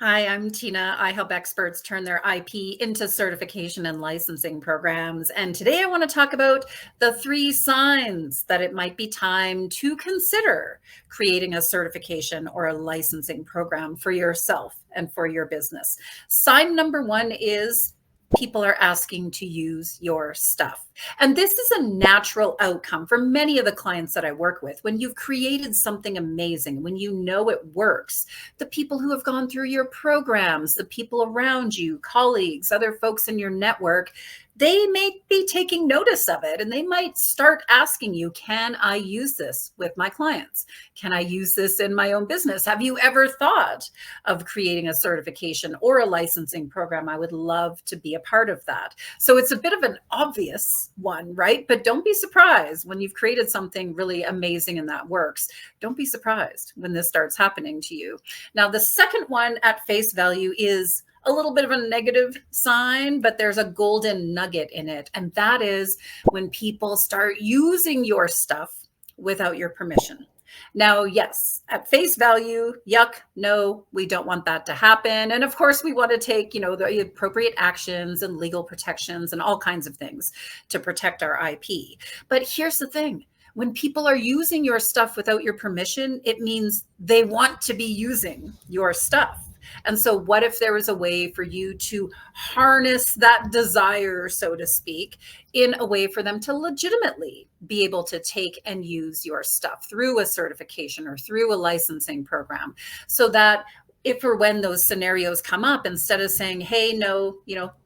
Hi, I'm Tina. I help experts turn their IP into certification and licensing programs. And today I want to talk about the 3 signs that it might be time to consider creating a certification or a licensing program for yourself and for your business. Sign number 1 is people are asking to use your stuff. And this is a natural outcome for many of the clients that I work with. When you've created something amazing, when you know it works, the people who have gone through your programs, the people around you, colleagues, other folks in your network, they may be taking notice of it and they might start asking you, can I use this with my clients? Can I use this in my own business? Have you ever thought of creating a certification or a licensing program? I would love to be a part of that. So it's a bit of an obvious one, right? But don't be surprised when you've created something really amazing and that works. Don't be surprised when this starts happening to you. Now, the second one at face value is a little bit of a negative sign, but there's a golden nugget in it. And that is when people start using your stuff without your permission. Now, yes, at face value, yuck, no, we don't want that to happen. And of course, we want to take, the appropriate actions and legal protections and all kinds of things to protect our IP. But here's the thing. When people are using your stuff without your permission, it means they want to be using your stuff. And so, what if there was a way for you to harness that desire, so to speak, in a way for them to legitimately be able to take and use your stuff through a certification or through a licensing program so that if or when those scenarios come up, instead of saying, hey, no,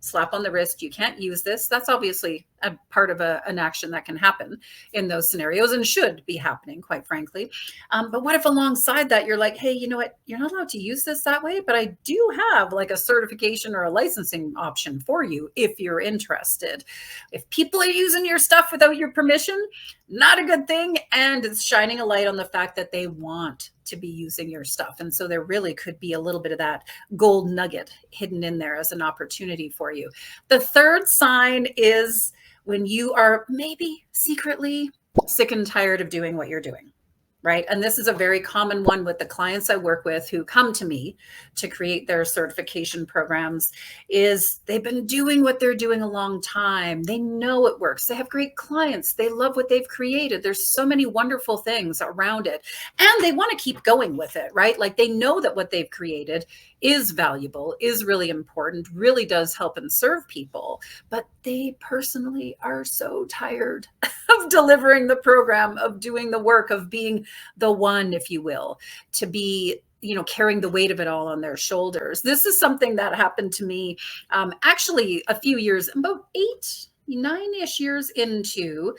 slap on the wrist, you can't use this, that's obviously a part of an action that can happen in those scenarios and should be happening, quite frankly. But what if alongside that, you're like, hey, you know what, you're not allowed to use this that way, but I do have like a certification or a licensing option for you if you're interested. If people are using your stuff without your permission, not a good thing. And it's shining a light on the fact that they want to be using your stuff. And so there really could be a little bit of that gold nugget hidden in there as an opportunity for you. The third sign is when you are maybe secretly sick and tired of doing what you're doing. Right. And this is a very common one with the clients I work with who come to me to create their certification programs is they've been doing what they're doing a long time. They know it works. They have great clients. They love what they've created. There's so many wonderful things around it. And they want to keep going with it, right? Like they know that what they've created is valuable, is really important, really does help and serve people. But they personally are so tired of delivering the program, of doing the work, of being the one, if you will, to be carrying the weight of it all on their shoulders. This is something that happened to me actually a few years, about 9-ish years into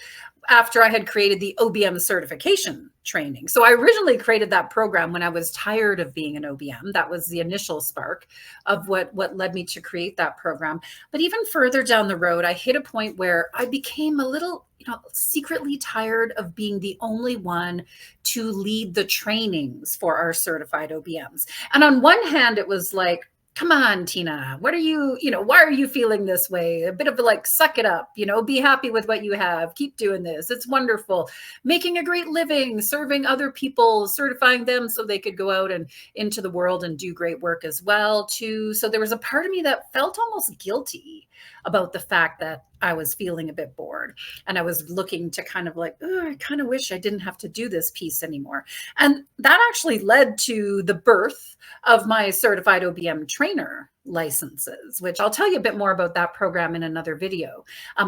after I had created the OBM certification training. So I originally created that program when I was tired of being an OBM. That was the initial spark of what led me to create that program. But even further down the road, I hit a point where I became a little, secretly tired of being the only one to lead the trainings for our certified OBMs. And on one hand, it was like, come on, Tina, what are you, why are you feeling this way? A bit of like, suck it up, be happy with what you have. Keep doing this. It's wonderful. Making a great living, serving other people, certifying them so they could go out and into the world and do great work as well, too. So there was a part of me that felt almost guilty about the fact that I was feeling a bit bored and I was looking to kind of like, oh, I kind of wish I didn't have to do this piece anymore. And that actually led to the birth of my certified OBM trainer licenses, which I'll tell you a bit more about that program in another video.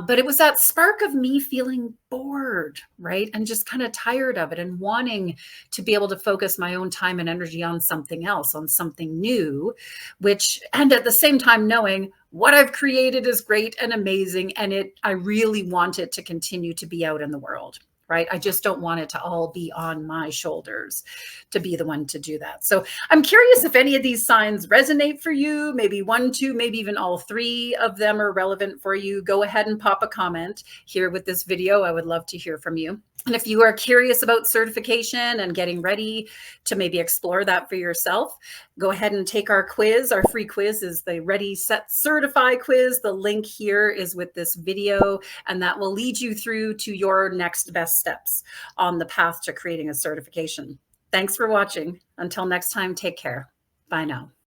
But it was that spark of me feeling bored, right? And just kind of tired of it and wanting to be able to focus my own time and energy on something else, on something new, and at the same time knowing what I've created is great and amazing. And I really want it to continue to be out in the world. Right? I just don't want it to all be on my shoulders to be the one to do that. So I'm curious if any of these signs resonate for you, maybe 1, 2, maybe even all 3 of them are relevant for you. Go ahead and pop a comment here with this video. I would love to hear from you. And if you are curious about certification and getting ready to maybe explore that for yourself, go ahead and take our quiz. Our free quiz is the Ready, Set, Certify quiz. The link here is with this video, and that will lead you through to your next best steps on the path to creating a certification. Thanks for watching. Until next time, take care. Bye now.